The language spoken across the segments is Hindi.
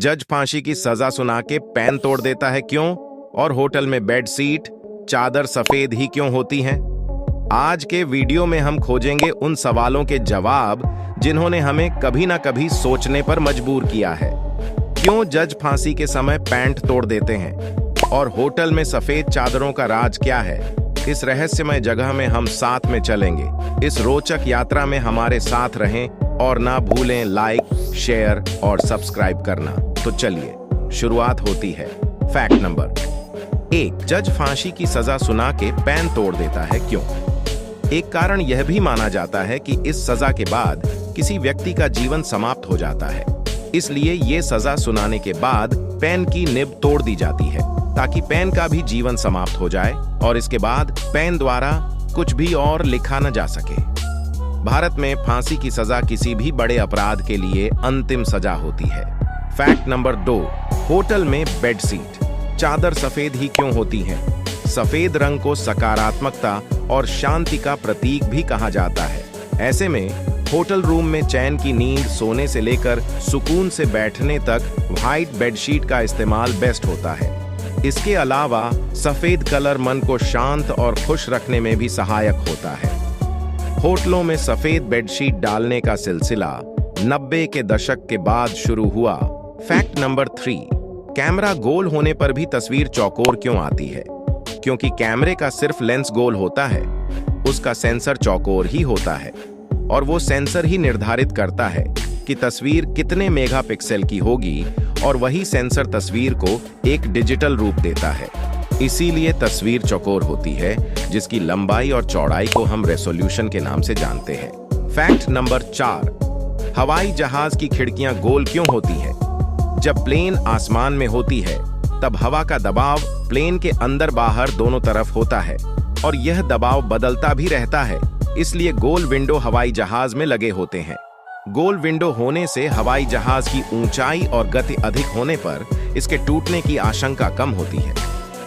जज फांसी की सजा सुना के पेन तोड़ देता है क्यों? और होटल में बेड सीट, चादर सफेद ही क्यों होती हैं? आज के वीडियो में हम खोजेंगे उन सवालों के जवाब जिन्होंने हमें कभी ना कभी सोचने पर मजबूर किया है। क्यों जज फांसी के समय पैंट तोड़ देते हैं? और होटल में सफेद चादरों का राज क्या है? इस रहस्यमय जगह में हम साथ में चलेंगे। इस रोचक यात्रा में हमारे साथ रहें और ना भूलें लाइक, शेयर और सब्सक्राइब करना। तो चलिए शुरुआत होती है। फैक्ट नंबर 1, जज फांसी की सजा सुना के पेन तोड़ देता है क्यों? एक कारण यह भी माना जाता है कि इस सजा के बाद किसी व्यक्ति का जीवन समाप्त हो जाता है, इसलिए ये सजा सुनाने के बाद पेन की निब तोड़ दी जाती है ताकि पेन का भी जीवन समाप्त हो जाए और इसके बाद पेन द्वारा कुछ भी और लिखा न जा सके। भारत में फांसी की सजा किसी भी बड़े अपराध के लिए अंतिम सजा होती है। फैक्ट नंबर 2, होटल में बेड सीट, चादर सफेद ही क्यों होती हैं? सफेद रंग को सकारात्मकता और शांति का प्रतीक भी कहा जाता है। ऐसे में होटल रूम में चैन की नींद सोने से लेकर सुकून से बैठने तक व्हाइट बेडशीट का इस्तेमाल बेस्ट होता है। इसके अलावा सफेद कलर मन को शांत और खुश रखने में भी सहायक होता है। होटलों में सफेद बेडशीट डालने का सिलसिला 90 के दशक के बाद शुरू हुआ। फैक्ट नंबर 3, कैमरा गोल होने पर भी तस्वीर चौकोर क्यों आती है? क्योंकि कैमरे का सिर्फ लेंस गोल होता है, उसका सेंसर चौकोर ही होता है और वो सेंसर ही निर्धारित करता है कि तस्वीर कितने मेगापिक्सल की होगी और वही सेंसर तस्वीर को एक डिजिटल रूप देता है। इसीलिए तस्वीर चौकोर होती है, जिसकी लंबाई और चौड़ाई को हम रेसोल्यूशन के नाम से जानते हैं। फैक्ट नंबर 4, हवाई जहाज की खिड़कियां गोल क्यों होती हैं? जब प्लेन आसमान में होती है तब हवा का दबाव प्लेन के अंदर बाहर दोनों तरफ होता है और यह दबाव बदलता भी रहता है, इसलिए गोल विंडो हवाई जहाज में लगे होते हैं। गोल विंडो होने से हवाई जहाज की ऊंचाई और गति अधिक होने पर इसके टूटने की आशंका कम होती है।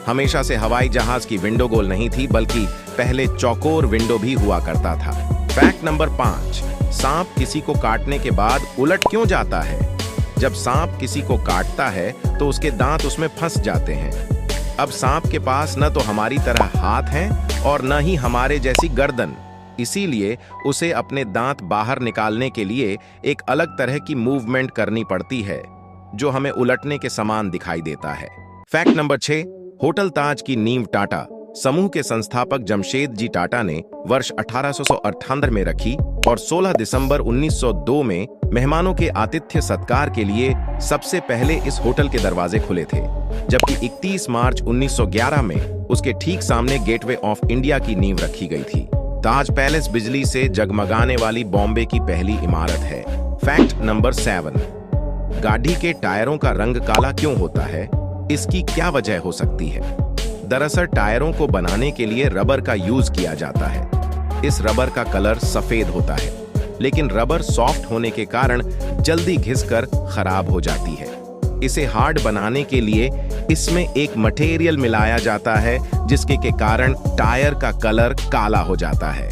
हमेशा से हवाई जहाज की विंडो गोल नहीं थी, बल्कि पहले चौकोर विंडो भी हुआ करता था। फैक्ट नंबर 5, सांप किसी को काटने के बाद उलट क्यों जाता है? जब सांप किसी को काटता है तो उसके दांत उसमें फंस जाते हैं। अब सांप के पास न तो हमारी तरह हाथ हैं और न ही हमारे जैसी गर्दन, इसीलिए उसे अपने दांत बाहर निकालने के लिए एक अलग तरह की मूवमेंट करनी पड़ती है, जो हमें उलटने के समान दिखाई देता है। फैक्ट नंबर 6, होटल ताज की नींव टाटा समूह के संस्थापक जमशेद जी टाटा ने वर्ष 1878 में रखी और 16 दिसंबर 1902 में मेहमानों के आतिथ्य सत्कार के लिए सबसे पहले इस होटल के दरवाजे खुले थे, जबकि 31 मार्च 1911 में उसके ठीक सामने गेटवे ऑफ इंडिया की नींव रखी गई थी। ताज पैलेस बिजली से जगमगाने वाली बॉम्बे की पहली इमारत है। फैक्ट नंबर 7, गाड़ी के टायरों का रंग काला क्यों होता है? इसकी क्या वजह हो सकती है? दरअसल टायरों को बनाने के लिए रबर का यूज किया जाता है। इस रबर का कलर सफेद होता है, लेकिन रबर सॉफ्ट होने के कारण जल्दी घिसकर खराब हो जाती है। इसे हार्ड बनाने के लिए इसमें एक मटेरियल मिलाया जाता है, जिसके कारण टायर का कलर काला हो जाता है।